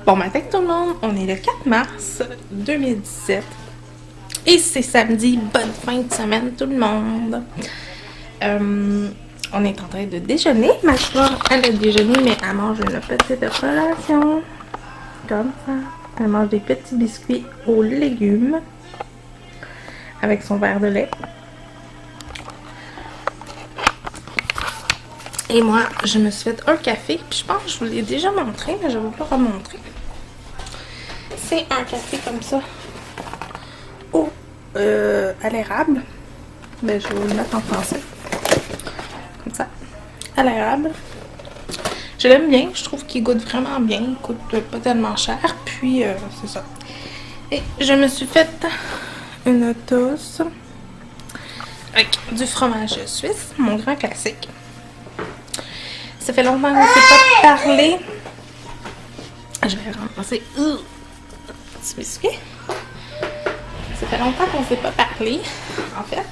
Bon matin tout le monde, on est le 4 mars 2017 et c'est samedi, bonne fin de semaine tout le monde. On est en train de déjeuner, ma soeur elle a déjeuné mais elle mange une petite collation, comme ça. Elle mange des petits biscuits aux légumes avec son verre de lait. Et moi, je me suis fait un café, puis je pense que je vous l'ai déjà montré, mais je vais vous le remontrer. C'est un café comme ça, à l'érable. Ben, je vais vous le mettre en français. Comme ça, à l'érable. Je l'aime bien, je trouve qu'il goûte vraiment bien, il coûte pas tellement cher, puis c'est ça. Et je me suis fait une toast avec du fromage suisse, mon grand classique. Ça fait longtemps qu'on ne s'est pas parlé. Je vais ramasser petit biscuit. Ça fait longtemps qu'on ne s'est pas parlé, en fait.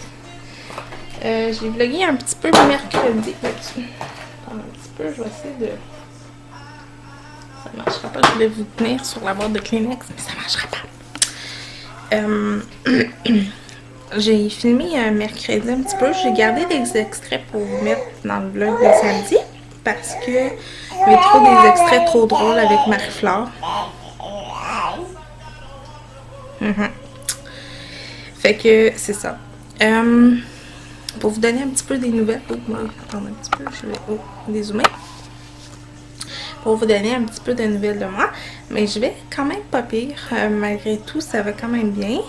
J'ai vlogué un petit peu mercredi là-dessus. Attends un petit peu, je vais essayer de... Ça ne marchera pas, je voulais vous tenir sur la boîte de Kleenex, mais ça ne marchera pas. J'ai filmé mercredi un petit peu. J'ai gardé des extraits pour vous mettre dans le vlog de samedi. Parce que il y avait trop des extraits trop drôles avec Marie-Flore. Fait que c'est ça. Pour vous donner un petit peu des nouvelles. Attendez un petit peu, je vais dézoomer. Pour vous donner un petit peu de nouvelles de moi. Mais je vais quand même pas pire. Malgré tout, ça va quand même bien.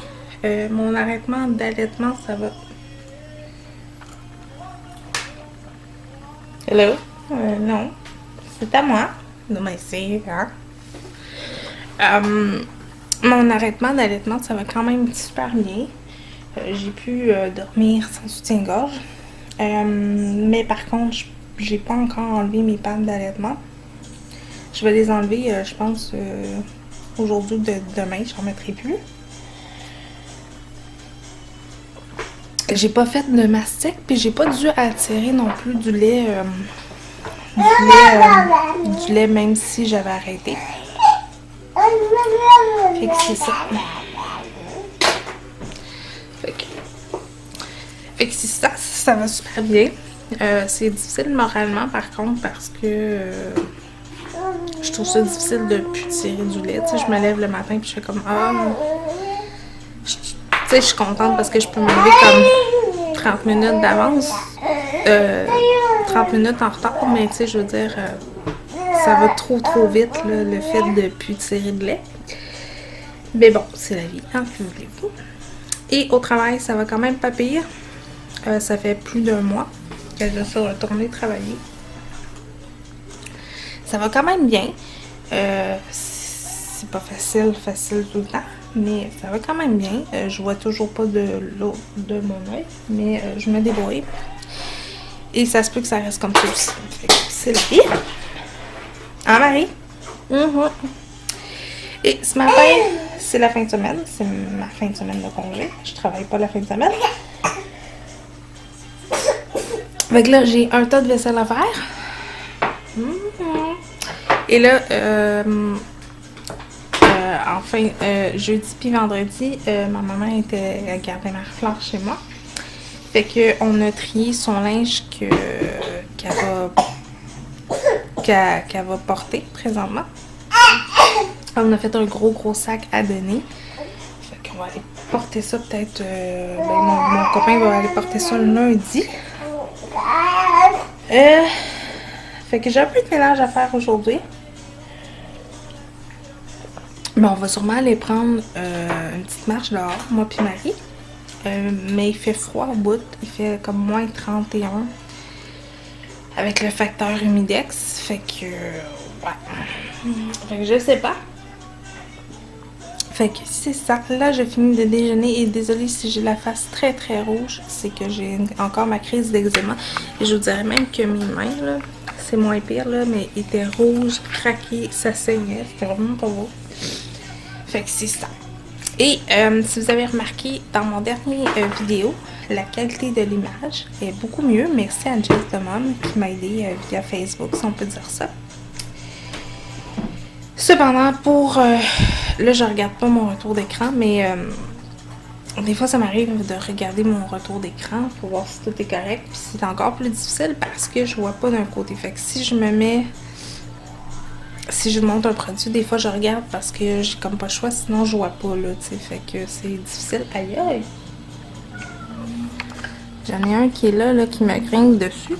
Mon arrêtement d'allaitement, ça va. Hello? Non, c'est à moi. Non, mais c'est, hein? Mon arrêtement d'allaitement, ça va quand même super bien. J'ai pu dormir sans soutien-gorge. Mais par contre, j'ai pas encore enlevé mes pattes d'allaitement. Je vais les enlever, je pense, aujourd'hui, demain, j'en mettrai plus. J'ai pas fait de mastic, puis j'ai pas dû attirer non plus du lait. Du lait même si j'avais arrêté. Fait que c'est ça. Fait que c'est ça, ça va super bien. C'est difficile moralement par contre parce que je trouve ça difficile de plus tirer du lait. Tu sais, je me lève le matin puis je fais comme tu sais, je suis contente parce que je peux me lever comme 30 minutes d'avance. 30 minutes en retard, mais tu sais, je veux dire, ça va trop vite, là, le fait de plus tirer de lait. Mais bon, c'est la vie, hein, que voulez-vous. Et au travail, ça va quand même pas pire. Ça fait plus d'un mois que je suis retournée travailler. Ça va quand même bien. C'est pas facile tout le temps, mais ça va quand même bien. Je vois toujours pas de l'eau de mon œil, mais je me débrouille. Et ça se peut que ça reste comme ça aussi. C'est la vie. Hein, Marie? Et ce matin, c'est la fin de semaine. C'est ma fin de semaine de congé. Je travaille pas la fin de semaine. Fait que là, j'ai un tas de vaisselle à faire. Et là, enfin, jeudi puis vendredi, ma maman était à garder Marie-Flore chez moi. Fait qu'on a trié son linge qu'elle va porter présentement. On a fait un gros sac à donner. Fait qu'on va aller porter ça peut-être... mon copain va aller porter ça le lundi. Fait que j'ai un peu de ménage à faire aujourd'hui. Mais on va sûrement aller prendre une petite marche dehors, moi puis Marie. Mais il fait froid au bout, il fait comme moins 31 avec le facteur humidex, fait que je sais pas. Fait que c'est ça, là j'ai fini de déjeuner et désolée si j'ai la face très rouge, c'est que j'ai encore ma crise d'eczéma et je vous dirais même que mes mains là, c'est moins pire là, mais étaient rouges, craquées, ça saignait, c'était vraiment pas beau. Fait que c'est ça. Et si vous avez remarqué dans mon dernier vidéo, la qualité de l'image est beaucoup mieux. Merci à Jess de Mom qui m'a aidé via Facebook, si on peut dire ça. Cependant, pour... là, je regarde pas mon retour d'écran, mais des fois, ça m'arrive de regarder mon retour d'écran pour voir si tout est correct. Puis c'est encore plus difficile parce que je vois pas d'un côté. Fait que si je me mets... Si je monte un produit, des fois, je regarde parce que j'ai comme pas le choix, sinon je vois pas, là, tu sais. Fait que c'est difficile. Aïe, aïe! J'en ai un qui est là, qui me gringue dessus.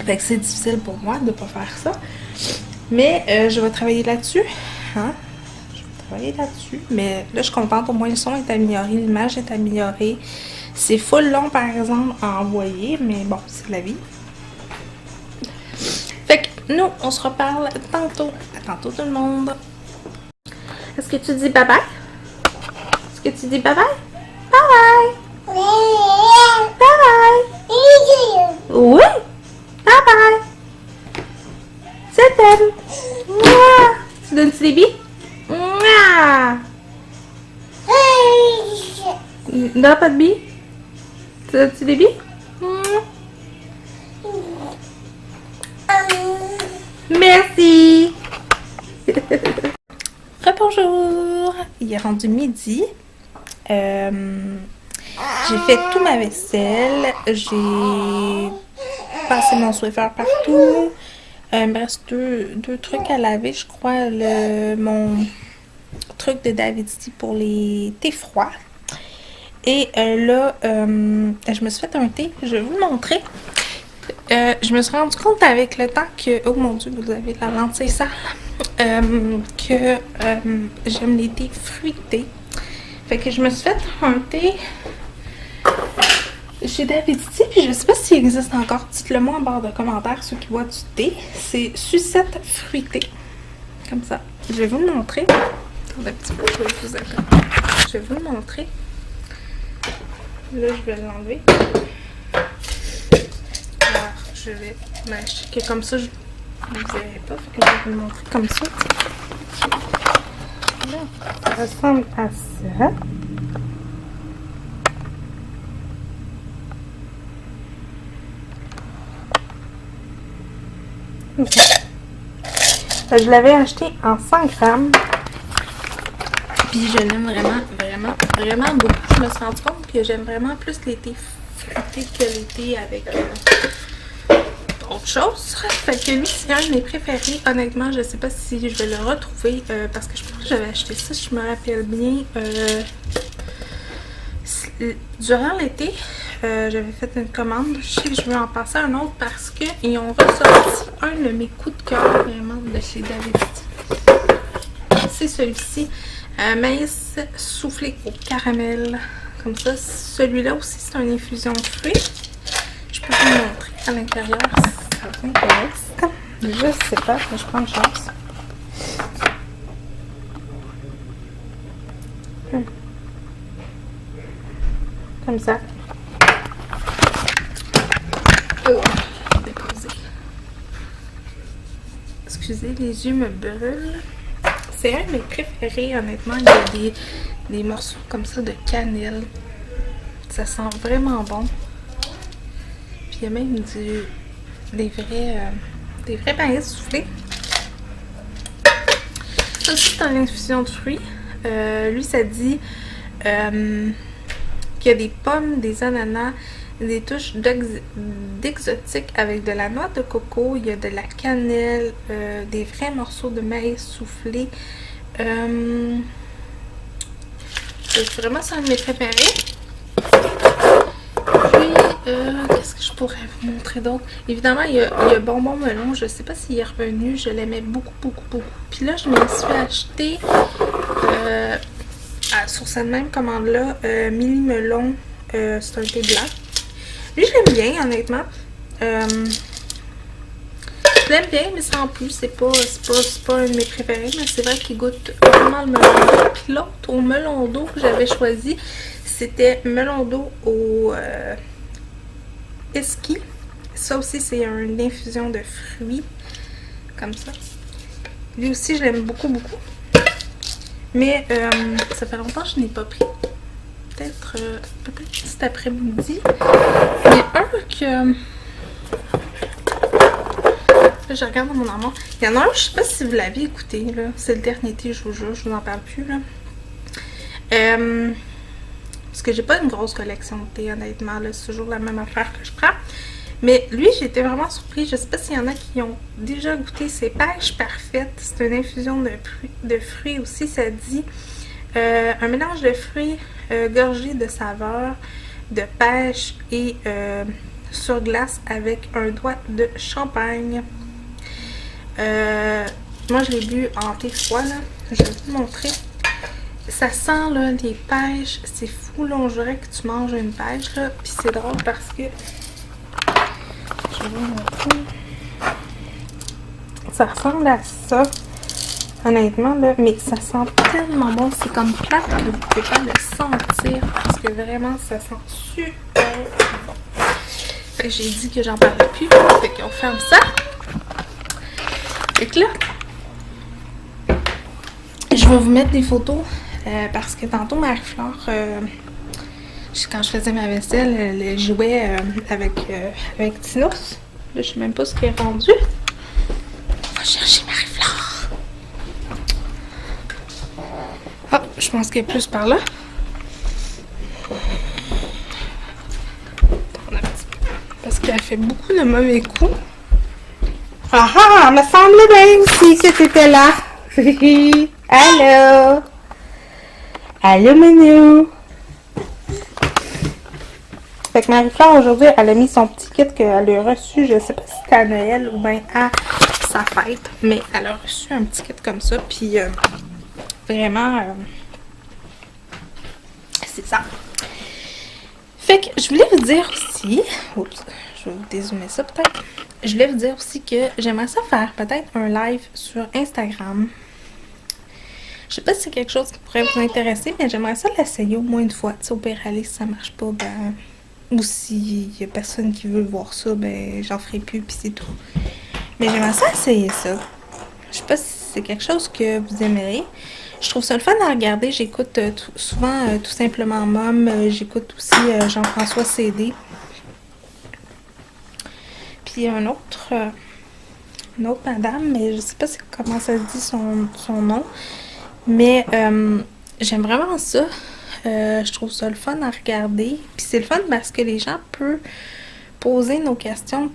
Fait que c'est difficile pour moi de pas faire ça. Mais je vais travailler là-dessus. Hein? Je vais travailler là-dessus. Mais là, je suis contente. Au moins, le son est amélioré. L'image est améliorée. C'est full long, par exemple, à envoyer. Mais bon, c'est la vie. Fait que nous, on se reparle tantôt. À tantôt, tout le monde. Est-ce que tu dis bye-bye? Est-ce que tu dis bye-bye? Bye-bye! Bye-bye! Oui! Bye-bye! Je t'aime! Tu donnes-tu des billes? Non, pas de billes? Tu donnes-tu des billes? Merci! Rebonjour! Il est rendu midi. J'ai fait toute ma vaisselle. J'ai passé mon Swiffer partout. Il me reste deux trucs à laver, je crois. Mon truc de David's pour les thés froids. Et là, je me suis fait un thé. Je vais vous le montrer. Je me suis rendu compte avec le temps que... Oh mon Dieu, vous avez de la lentille sale. Que j'aime les thés fruités. Fait que je me suis fait un thé chez David's, puis je sais pas s'il existe encore. Dites-le moi en barre de commentaires, ceux qui boivent du thé. C'est sucette fruitée. Comme ça. Je vais vous le montrer. Attendez un petit peu, je vais vous le montrer. Là, je vais l'enlever. Alors, je vais m'acheter comme ça. Vous ne verrez pas, fait que je vais vous le montrer comme ça. Là, ça ressemble à ça. Okay. Je l'avais acheté en 100 grammes. Puis je l'aime vraiment beaucoup. Je me suis rendu compte que j'aime vraiment plus les thés fruités que les thés avec autre chose. Fait que lui, c'est un de mes préférés. Honnêtement, je sais pas si je vais le retrouver parce que je pense que j'avais acheté ça, je me rappelle bien. Durant l'été, j'avais fait une commande. Je sais que je vais en passer un autre parce qu'ils ont ressorti un de mes coups de cœur vraiment de chez David's. C'est celui-ci. Maïs soufflé au caramel. Comme ça. Celui-là aussi, c'est une infusion de fruits. Je peux vous montrer à l'intérieur si ça vous intéresse. Je sais pas, mais je prends une chance. Comme ça. Oh, déposer. Excusez, les yeux me brûlent. C'est un de mes préférés, honnêtement. Il y a des morceaux comme ça de cannelle. Ça sent vraiment bon. Puis il y a même des vrais maïs soufflés. Ça aussi, c'est une infusion de fruits. Lui, ça dit qu'il y a des pommes, des ananas, des touches d'exotique avec de la noix de coco, il y a de la cannelle, des vrais morceaux de maïs soufflé. C'est vraiment ça un de mes préférés. Puis, qu'est-ce que je pourrais vous montrer d'autre? Évidemment, il y a Bonbon Melon. Je sais pas s'il est revenu. Je l'aimais beaucoup. Puis là, je me suis acheté sur cette même commande-là, Mini Melon. C'est un thé blanc. Lui, je l'aime bien, honnêtement. Je l'aime bien, mais sans plus. C'est pas un de mes préférés, mais c'est vrai qu'il goûte vraiment le melon d'eau. Puis l'autre, au melon d'eau que j'avais choisi, c'était melon d'eau au esquis. Ça aussi, c'est une infusion de fruits. Comme ça. Lui aussi, je l'aime beaucoup. Mais ça fait longtemps que je n'ai pas pris. Peut-être cet après-midi. Il y a un que Là, je regarde dans mon armoire. Il y en a un, je sais pas si vous l'avez écouté, là. C'est le dernier thé, je vous jure, je vous en parle plus, là. Parce que j'ai pas une grosse collection de thé, honnêtement, là. C'est toujours la même affaire que je prends. Mais lui, j'ai été vraiment surprise. Je sais pas s'il y en a qui ont déjà goûté. C'est Pêche Parfaite. C'est une infusion de fruits aussi, ça dit. Un mélange de fruits gorgé de saveurs, de pêche et sur glace avec un doigt de champagne. Moi, je l'ai bu en thé froid, là. Je vais vous montrer. Ça sent, là, les pêches. C'est fou, là. On dirait que tu manges une pêche, là. Puis c'est drôle parce que... Je vais vous montrer. Ça ressemble à ça. Honnêtement, là, mais ça sent tellement bon. C'est comme plate que vous pouvez pas le sentir parce que vraiment, ça sent super bon. Fait que j'ai dit que j'en parlais plus. Fait qu'on ferme ça. Fait que là, je vais vous mettre des photos parce que tantôt, Marie-Flore, quand je faisais ma vaisselle, elle jouait avec Tinos. Là, je sais même pas ce qui est rendu. On va chercher Marie-Flore. Ah, je pense qu'elle est plus par là. Parce qu'elle fait beaucoup de mauvais coups. Ah ah, me semble bien aussi que t'étais là. Allô? Allô, Minou? Fait que Marie-Flore, aujourd'hui, elle a mis son petit kit qu'elle a reçu, je sais pas si c'était à Noël ou bien à sa fête, mais elle a reçu un petit kit comme ça, puis vraiment, c'est ça. Fait que je voulais vous dire aussi, oups, je vais vous dézoomer ça peut-être. Je voulais vous dire aussi que j'aimerais ça faire peut-être un live sur Instagram. Je sais pas si c'est quelque chose qui pourrait vous intéresser, mais j'aimerais ça l'essayer au moins une fois. Tu sais, au pire, aller, si ça marche pas, ben... Ou s'il y a personne qui veut voir ça, ben j'en ferai plus, puis c'est tout. Mais j'aimerais ça essayer ça. Je sais pas si c'est quelque chose que vous aimeriez. Je trouve ça le fun à regarder. J'écoute souvent Tout simplement Mom. J'écoute aussi Jean-François CD. Puis une autre madame, mais je sais pas comment ça se dit son nom. Mais j'aime vraiment ça. Je trouve ça le fun à regarder. Puis c'est le fun parce que les gens peuvent poser nos questions,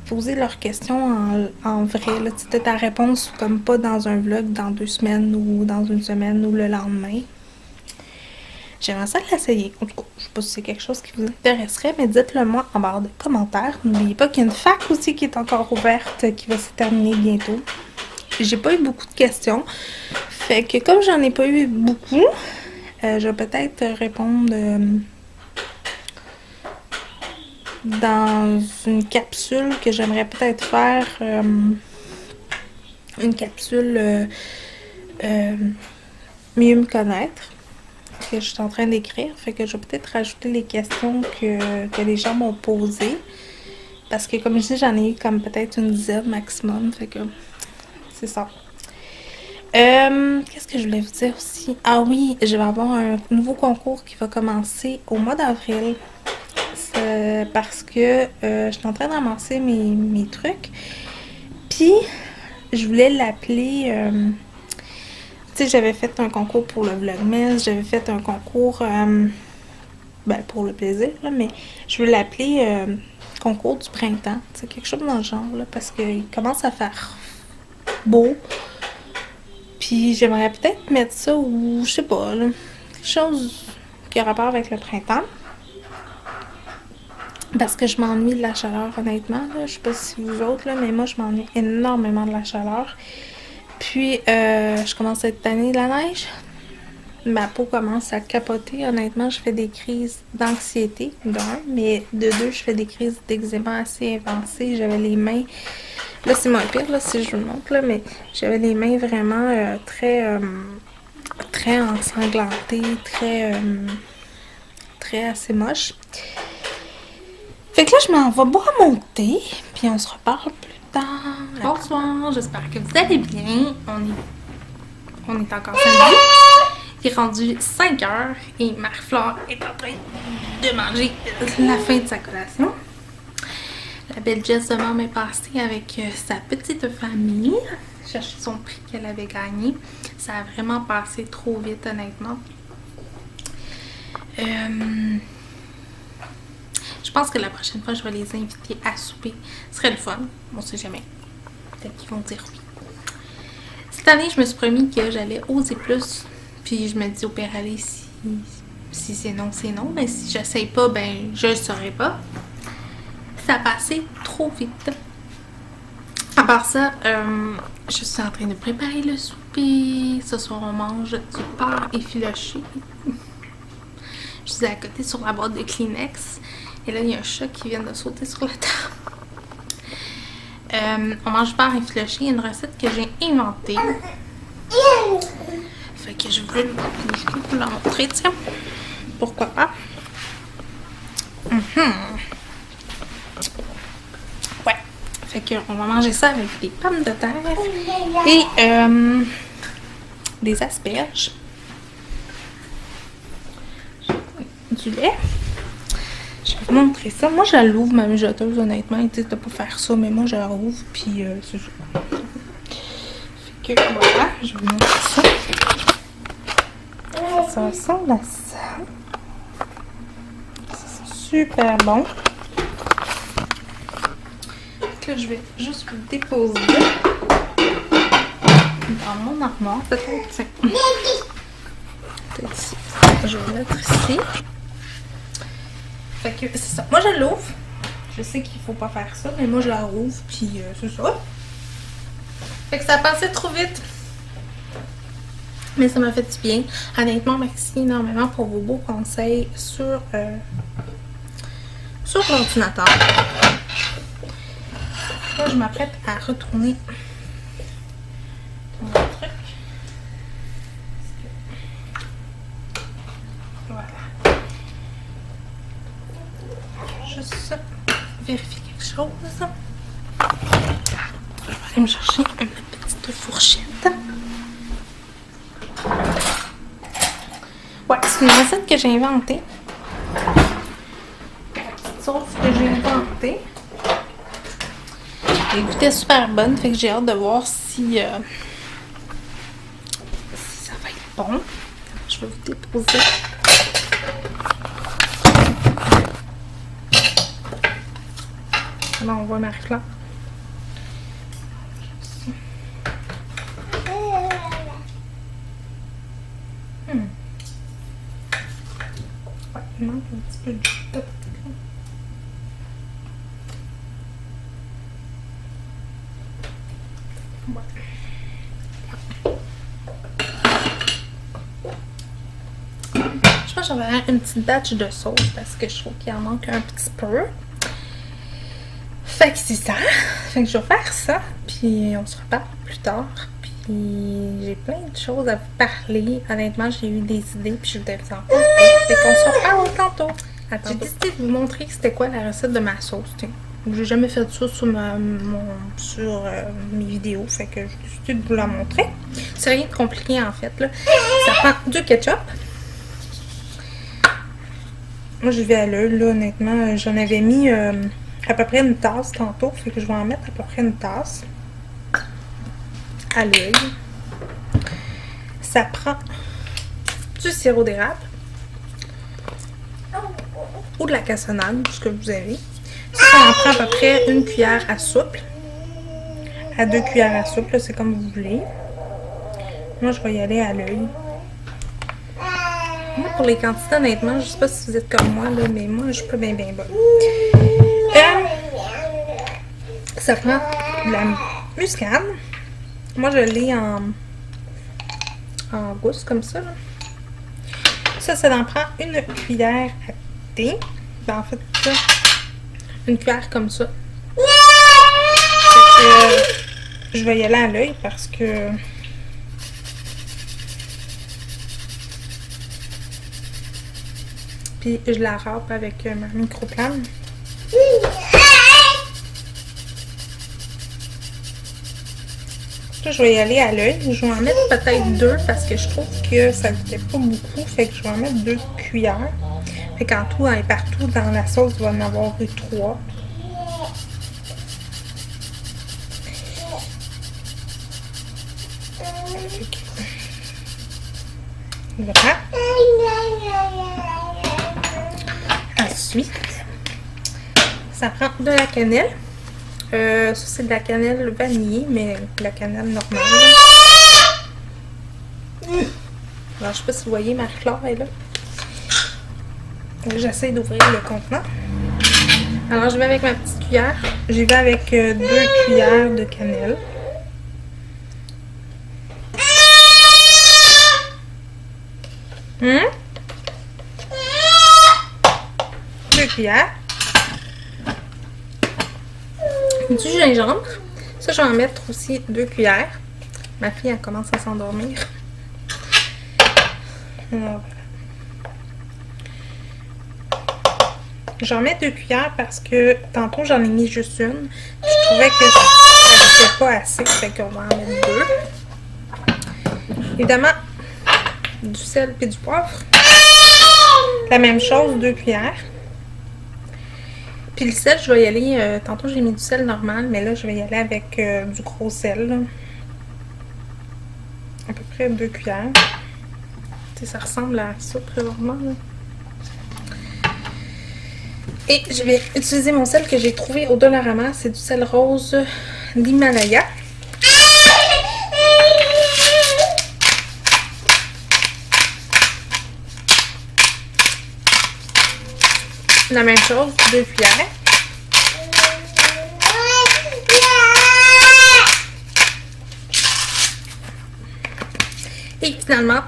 poser leurs questions en vrai. Là. Tu sais, ta réponse comme pas dans un vlog dans 2 semaines ou dans une semaine ou le lendemain. J'aimerais ça l'essayer. En tout cas, je sais pas si c'est quelque chose qui vous intéresserait, mais dites-le moi en barre de commentaires. N'oubliez pas qu'il y a une fac aussi qui est encore ouverte, qui va se terminer bientôt. J'ai pas eu beaucoup de questions. Fait que comme j'en ai pas eu beaucoup, je vais peut-être répondre dans une capsule que j'aimerais peut-être faire. Une capsule mieux me connaître. Que je suis en train d'écrire. Fait que je vais peut-être rajouter les questions que les gens m'ont posées. Parce que comme je dis, j'en ai eu comme peut-être une dizaine maximum. Fait que c'est ça. Qu'est-ce que je voulais vous dire aussi? Ah oui, je vais avoir un nouveau concours qui va commencer au mois d'avril. Parce que je suis en train de ramasser mes trucs. Puis, je voulais l'appeler... tu sais, j'avais fait un concours pour le Vlogmas. J'avais fait un concours... ben, pour le plaisir, là, mais je voulais l'appeler concours du printemps. C'est quelque chose dans le genre, là, parce qu'il commence à faire beau. Puis j'aimerais peut-être mettre ça ou je sais pas, là, quelque chose qui a rapport avec le printemps. Parce que je m'ennuie de la chaleur, honnêtement. Là. Je sais pas si vous autres, là, mais moi je m'ennuie énormément de la chaleur. Puis je commence à être tannée de la neige. Ma peau commence à capoter. Honnêtement, je fais des crises d'anxiété, d'un, mais de deux, je fais des crises d'eczéma assez avancées. J'avais les mains... Là, c'est moins pire, là, si je vous le montre, là, mais j'avais les mains vraiment très ensanglantées, très assez moches. Fait que là, je m'en vais boire mon thé, puis on se reparle plus tard. Bonsoir, j'espère que vous allez bien. On est encore samedi. Il est rendu 5 heures et Marie-Flore est en train de manger la fin de sa collation. La belle Jess de maman est passée avec sa petite famille. Chercher son prix qu'elle avait gagné. Ça a vraiment passé trop vite, honnêtement. Je pense que la prochaine fois, je vais les inviter à souper. Ce serait le fun. On sait jamais. Peut-être qu'ils vont dire oui. Cette année, je me suis promis que j'allais oser plus. Puis je me dis au pire aller, si c'est non, c'est non. Mais si j'essaye pas, ben je le saurai pas. Ça a passé trop vite. À part ça, je suis en train de préparer le souper. Ce soir, on mange du pain effiloché. Je suis à côté sur la boîte de Kleenex. Et là, il y a un chat qui vient de sauter sur la table. On mange du pain effiloché. Une recette que j'ai inventée. Fait que je veux vous la montrer, tiens. Pourquoi pas? Ouais. Fait qu'on va manger ça avec des pommes de terre et des asperges. Du lait. Je vais vous montrer ça. Moi, je l'ouvre, ma mijoteuse, honnêtement. Ils disent de pas faire ça, mais moi, je la rouvre, puis c'est ça. Fait que voilà, je vais vous montrer ça. Ça ressemble à ça. C'est super bon. Donc là, je vais juste vous déposer dans mon armoire. Peut-être ici. Je vais le mettre ici. Fait que c'est ça. Moi, je l'ouvre. Je sais qu'il faut pas faire ça, mais moi, je la rouvre, puis c'est ça. Fait que ça passait trop vite. Mais ça m'a fait du bien. Honnêtement, merci énormément pour vos beaux conseils sur l'ordinateur. Là, je m'apprête à retourner mon truc. Voilà. Juste vérifier quelque chose. Je vais aller me chercher une petite fourchette. Ouais, c'est une recette que j'ai inventée. La petite sauce que j'ai inventée. Elle goûtait super bonne, fait que j'ai hâte de voir si ça va être bon. Je vais vous déposer. Là, on voit Marie-Claire. Ouais, il manque un petit peu de top. Je pense que j'avais une petite batch de sauce parce que je trouve qu'il en manque un petit peu. Fait que c'est ça. Fait que je vais faire ça. Puis on se reparle plus tard. Puis j'ai plein de choses à vous parler. Honnêtement, j'ai eu des idées. Puis je voulais vous en parler. Fait qu'on se reparle tantôt. J'ai décidé de vous montrer c'était quoi la recette de ma sauce. J'ai jamais fait ça sur mes vidéos. Fait que j'ai décidé de vous la montrer. C'est rien de compliqué en fait. Là. Ça prend du ketchup. Moi, je vais à l'œil, là, honnêtement. J'en avais mis à peu près une tasse tantôt. Fait que je vais en mettre à peu près une tasse à l'œil. Ça prend du sirop d'érable ou de la cassonade, ce que vous avez. Ça en prend à peu près une cuillère à soupe. À 2 cuillères à soupe, c'est comme vous voulez. Moi, je vais y aller à l'œil. Moi, pour les quantités, honnêtement, je sais pas si vous êtes comme moi, là, mais moi, je suis pas bien bonne. Ça prend de la muscade. Moi, je l'ai en gousse, comme ça. Là. Ça en prend une cuillère à thé. Ben, en fait, ça, une cuillère comme ça. Je vais y aller à l'œil parce que... Puis je la râpe avec ma microplane. Là, je vais y aller à l'œil. Je vais en mettre peut-être 2 parce que je trouve que ça ne goûtait pas beaucoup. Fait que je vais en mettre 2 cuillères. Fait qu'en tout, partout dans la sauce, il va en avoir eu 3. Voilà. Ensuite, ça prend de la cannelle. Ça, c'est de la cannelle vanillée, mais de la cannelle normale. Alors, je sais pas si vous voyez, Marie-Claire est là. J'essaie d'ouvrir le contenant. Alors, je vais avec ma petite cuillère. J'y vais avec 2 cuillères de cannelle. Deux cuillères. Du gingembre. Ça, je vais en mettre aussi 2 cuillères. Ma fille, elle commence à s'endormir. Voilà. J'en mets 2 cuillères parce que tantôt, j'en ai mis juste une. Je trouvais que ça n'était pas assez. Fait qu'on va en mettre 2. Évidemment, du sel et du poivre. La même chose, 2 cuillères. Puis le sel, je vais y aller, tantôt j'ai mis du sel normal, mais là je vais y aller avec du gros sel. Là. À peu près 2 cuillères. T'sais, ça ressemble à ça présentement. Là. Et je vais utiliser mon sel que j'ai trouvé au Dollarama. C'est du sel rose d'Himalaya. La même chose, 2 cuillères. Et finalement,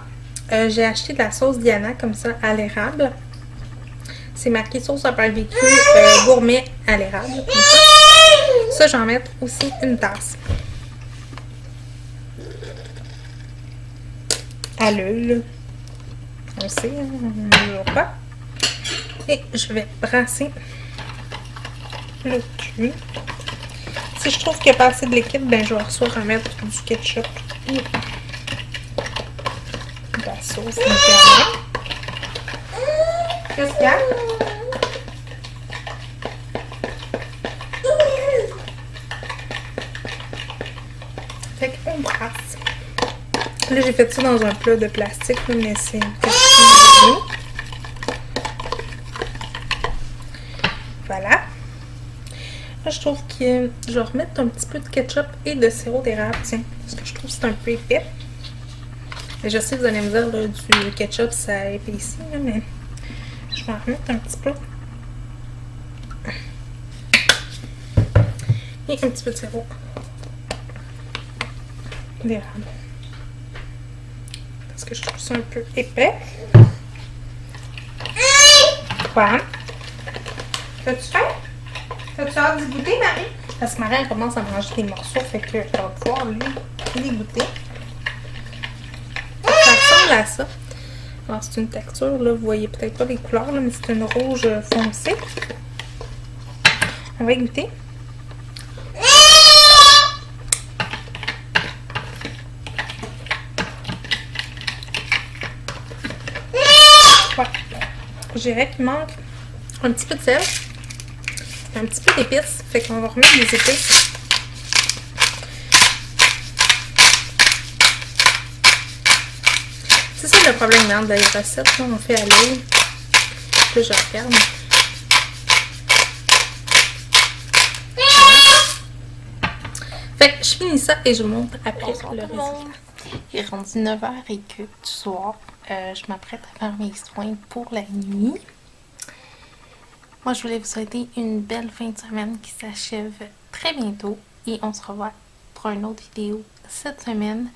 j'ai acheté de la sauce Diana comme ça à l'érable. C'est marqué sauce à barbecue gourmet à l'érable. Ça, j'en mets aussi une tasse. À l'huile. On sait, on ne le voit pas. Et je vais brasser le tout. Si je trouve qu'il n'y a pas assez de liquide, ben je vais soit remettre du ketchup ou de la sauce. Qu'est-ce qu'il y a? Fait qu'on brasse. Là, j'ai fait ça dans un plat de plastique, mais c'est une question. Voilà. Là, je trouve que je vais remettre un petit peu de ketchup et de sirop d'érable, tiens, parce que je trouve que c'est un peu épais. Et je sais que vous allez me dire, là, du ketchup, ça épaissit, là, mais je vais en remettre un petit peu. Et un petit peu de sirop d'érable. Parce que je trouve ça un peu épais. Voilà. T'as-tu faim? T'as-tu hâte d'y goûter, Marie? Parce que Marie, elle commence à manger des morceaux, fait que je vais pouvoir lui les goûter. Ça ressemble à ça. Alors, c'est une texture, là, vous voyez peut-être pas les couleurs, là, mais c'est une rouge foncée. On va y goûter. Ouais. Je dirais qu'il manque un petit peu de sel. Un petit peu d'épices, fait qu'on va remettre des épices. C'est ça le problème dans les recettes, là, on fait à l'eau. Là, je regarde. Fait que je finis ça et je vous montre après le résultat. Il est rendu 9h et que du soir, je m'apprête à faire mes soins pour la nuit. Moi, je voulais vous souhaiter une belle fin de semaine qui s'achève très bientôt. Et on se revoit pour une autre vidéo cette semaine.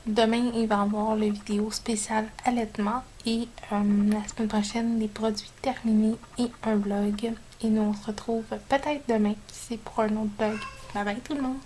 Demain, il va y avoir la vidéo spéciale allaitement. Et la semaine prochaine, les produits terminés et un vlog. Et nous, on se retrouve peut-être demain. C'est pour un autre vlog. Bye bye tout le monde!